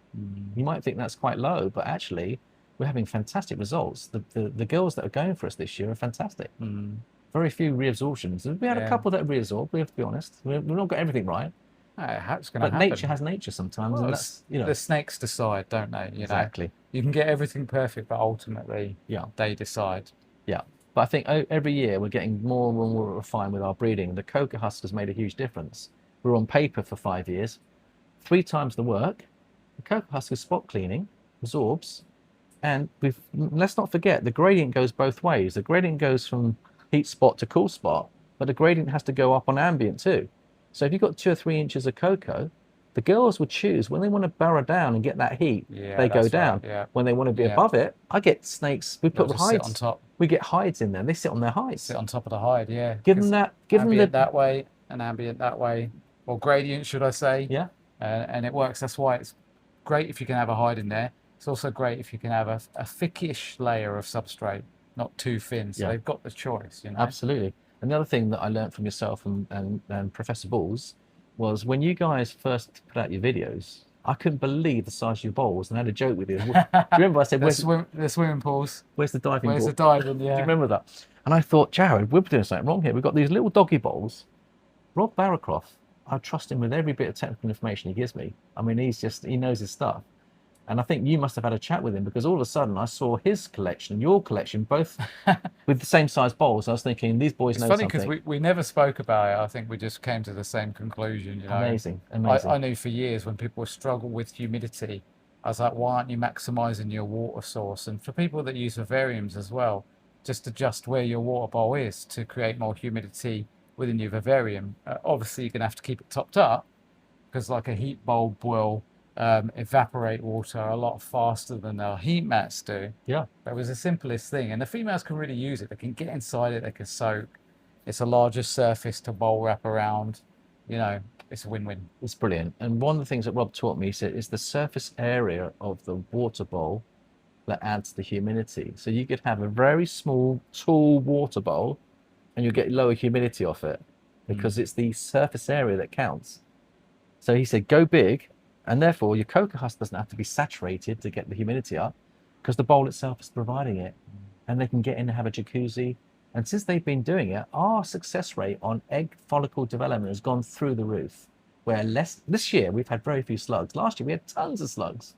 S2: You might think that's quite low, but actually we're having fantastic results. The girls that are going for us this year are fantastic. Very few reabsorptions. We had a couple that reabsorbed, we have to be honest. We've not got everything right.
S1: It's going to
S2: but
S1: happen.
S2: Nature has nature sometimes.
S1: Well,
S2: and that's, you know.
S1: The snakes decide, don't they?
S2: Exactly.
S1: You can get everything perfect, but ultimately they decide.
S2: Yeah. But I think every year we're getting more and more refined with our breeding. The coca husk has made a huge difference. We were on paper for 5 years, 3 times the work. The coca husk is spot cleaning, absorbs, and let's not forget the gradient goes both ways. The gradient goes from heat spot to cool spot, but the gradient has to go up on ambient too. So if you've got 2 or 3 inches of cocoa, the girls would choose when they want to burrow down and get that heat, they go down.
S1: Right,
S2: when they want to be above it, I get snakes. We put hides
S1: on top.
S2: We get hides in there. They sit on their hides.
S1: Sit on top of the hide, yeah.
S2: Give them that. Give them
S1: that way and ambient that way, or gradient, should I say?
S2: Yeah.
S1: And it works. That's why it's great if you can have a hide in there. It's also great if you can have a thickish layer of substrate, not too thin. So they've got the choice, you know.
S2: Absolutely. And the other thing that I learned from yourself and Professor Balls was when you guys first put out your videos, I couldn't believe the size of your bowls, and I had a joke with you. Do you remember I said,
S1: the swimming pools.
S2: Where's the diving
S1: Where's
S2: ball?
S1: the diving, yeah.
S2: Do you remember that? And I thought, Jared, we're doing something wrong here. We've got these little doggy bowls. Rob Barraclough, I trust him with every bit of technical information he gives me. I mean, he knows his stuff. And I think you must have had a chat with him because all of a sudden I saw his collection, your collection, both with the same size bowls. I was thinking, these boys know something.
S1: It's funny because we never spoke about it. I think we just came to the same conclusion. You know?
S2: Amazing.
S1: I knew for years when people struggle with humidity, I was like, why aren't you maximising your water source? And for people that use vivariums as well, just adjust where your water bowl is to create more humidity within your vivarium. Obviously, you're going to have to keep it topped up because like a heat bulb will evaporate water a lot faster than our heat mats do.
S2: Yeah.
S1: That was the simplest thing. And the females can really use it. They can get inside it, they can soak. It's a larger surface to bowl wrap around. You know, it's a win-win.
S2: It's brilliant. And one of the things that Rob taught me is the surface area of the water bowl that adds the humidity. So you could have a very small, tall water bowl and you'll get lower humidity off it because it's the surface area that counts. So he said, go big. And therefore, your coca husk doesn't have to be saturated to get the humidity up because the bowl itself is providing it. And they can get in and have a jacuzzi. And since they've been doing it, our success rate on egg follicle development has gone through the roof. Where this year we've had very few slugs. Last year we had tons of slugs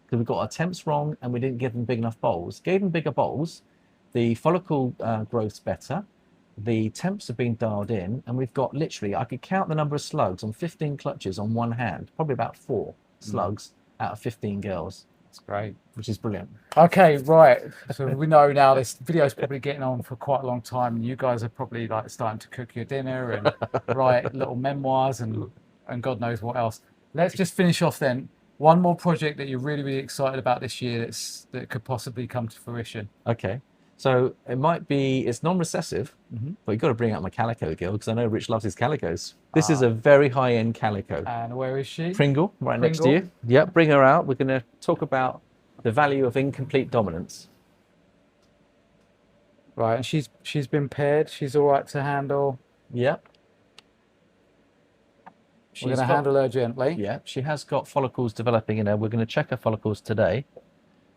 S2: because we got our temps wrong and we didn't give them big enough bowls. Gave them bigger bowls, the follicle growth's better, the temps have been dialed in, and we've got literally, I could count the number of slugs on 15 clutches on one hand, probably about 4 slugs out of 15 girls.
S1: That's great.
S2: Which is brilliant.
S1: Okay, right. So we know now this video is probably getting on for quite a long time, and you guys are probably like starting to cook your dinner and write little memoirs and God knows what else. Let's just finish off then. One more project that you're really, really excited about this year that could possibly come to fruition.
S2: Okay. So it might be, it's non-recessive, but you've got to bring out my calico girl because I know Rich loves his calicos. This is a very high-end calico.
S1: And where is she?
S2: Pringle, right next to you. Yep, bring her out. We're going to talk about the value of incomplete dominance.
S1: Right, and she's been paired. She's all right to handle.
S2: Yep.
S1: We're going to handle her gently.
S2: Yeah, she has got follicles developing in her. We're going to check her follicles today.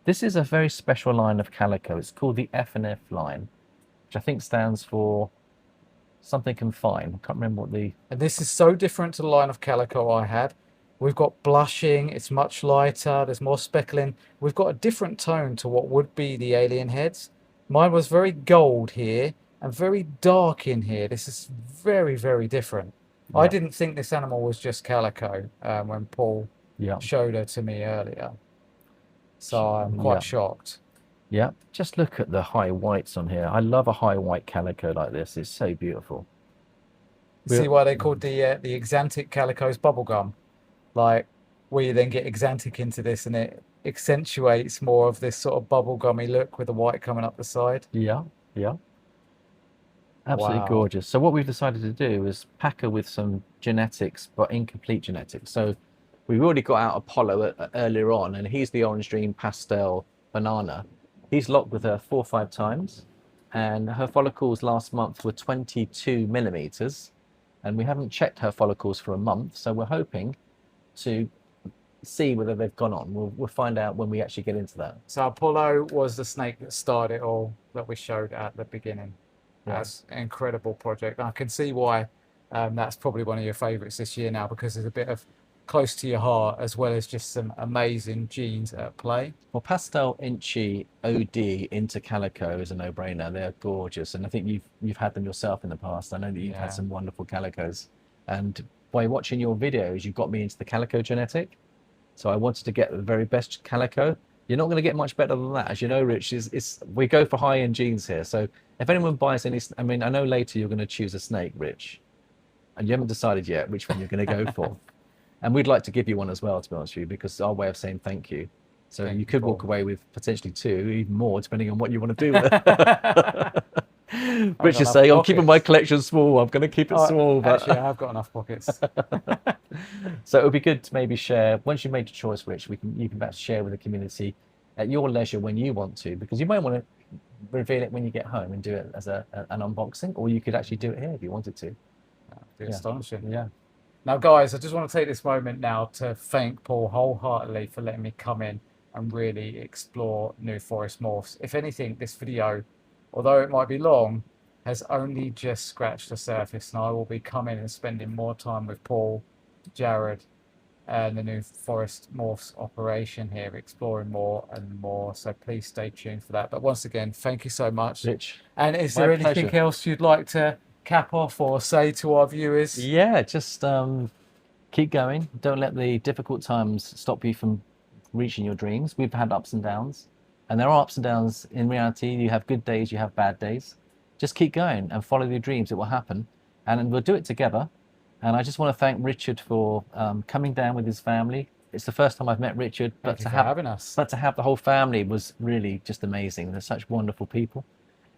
S2: This is a very special line of calico. It's called the FNF Line, which I think stands for something confined. I can't remember what the...
S1: And this is so different to the line of calico I had. We've got blushing, it's much lighter, there's more speckling. We've got a different tone to what would be the alien heads. Mine was very gold here and very dark in here. This is very, very different. Yeah. I didn't think this animal was just calico when Paul showed her to me earlier. So I'm quite shocked.
S2: Yeah, just look at the high whites on here. I love a high white calico like this. It's so beautiful.
S1: See why they called the exantic calicos bubblegum? Like, where you then get exantic into this and it accentuates more of this sort of bubblegummy look with the white coming up the side.
S2: Yeah, yeah. Absolutely gorgeous. So what we've decided to do is pack her with some genetics, but incomplete genetics. So we've already got out Apollo earlier on, and he's the Orange Dream Pastel Banana. He's locked with her 4 or 5 times, and her follicles last month were 22 millimeters, and we haven't checked her follicles for a month, so we're hoping to see whether they've gone on. We'll find out when we actually get into that.
S1: So Apollo was the snake that started it all that we showed at the beginning. That's an incredible project. I can see why that's probably one of your favorites this year now, because there's a bit of close to your heart as well as just some amazing genes at play.
S2: Well, Pastel Inchy OD into Calico is a no-brainer. They're gorgeous, and I think you've had them yourself in the past. I know that you've had some wonderful Calicos, and by watching your videos, you got me into the Calico genetic. So I wanted to get the very best Calico. You're not going to get much better than that. As you know, Rich, we go for high-end genes here. So if anyone buys any, I mean, I know later you're going to choose a snake, Rich, and you haven't decided yet which one you're going to go for. And we'd like to give you one as well, to be honest with you, because it's our way of saying thank you. So you could walk away with potentially 2, even more, depending on what you want to do with it. Rich is saying, I'm keeping my collection small. I'm going to keep it small. But...
S1: Actually, I have got enough pockets.
S2: So it would be good to maybe share, once you've made your choice, Rich, you can perhaps share with the community at your leisure when you want to, because you might want to reveal it when you get home and do it as an unboxing, or you could actually do it here if you wanted to.
S1: That'd be astonishing. Yeah. Now, guys, I just want to take this moment now to thank Paul wholeheartedly for letting me come in and really explore new Forest Morphs. If anything, this video, although it might be long, has only just scratched the surface, and I will be coming and spending more time with Paul, Jared, and the new Forest Morphs operation here, exploring more and more. So please stay tuned for that. But once again, thank you so much.
S2: Rich,
S1: and is there anything else you'd like to cap off or say to our viewers?
S2: Yeah, just keep going. Don't let the difficult times stop you from reaching your dreams. We've had ups and downs, and there are ups and downs. In reality, you have good days, you have bad days. Just keep going and follow your dreams. It will happen, and we'll do it together. And I just want to thank Richard for coming down with his family. It's the first time I've met Richard, but to have the whole family was really just amazing. They're such wonderful people.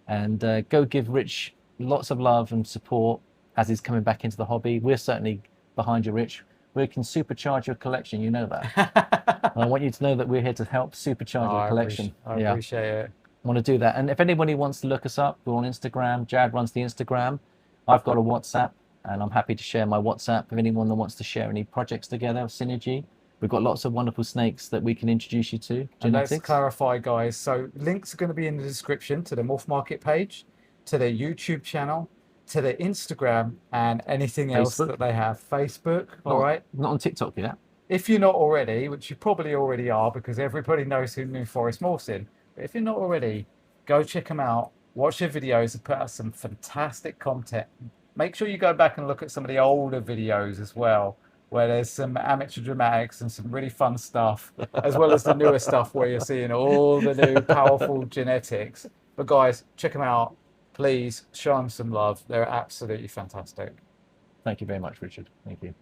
S2: And go give Rich lots of love and support as he's coming back into the hobby. We're certainly behind you, Rich. We can supercharge your collection, you know that. And I want you to know that we're here to help supercharge your collection.
S1: I appreciate it.
S2: I want to do that. And if anybody wants to look us up, we're on Instagram. Jared runs the Instagram. I've got a WhatsApp, and I'm happy to share my WhatsApp if anyone that wants to share any projects together, synergy. We've got lots of wonderful snakes that we can introduce you to.
S1: And let's clarify, guys. So links are going to be in the description to the Morph Market page. to their YouTube channel, to their Instagram, and anything else
S2: Facebook.
S1: that they have. Facebook, all right?
S2: Not on TikTok yet.
S1: If you're not already, which you probably already are because everybody knows who New Forest Morphs in, but if you're not already, go check them out, watch their videos, and put out some fantastic content. Make sure you go back and look at some of the older videos as well, where there's some amateur dramatics and some really fun stuff, as well as the newer stuff where you're seeing all the new powerful genetics. But guys, check them out. Please show them some love. They're absolutely fantastic.
S2: Thank you very much, Richard. Thank you.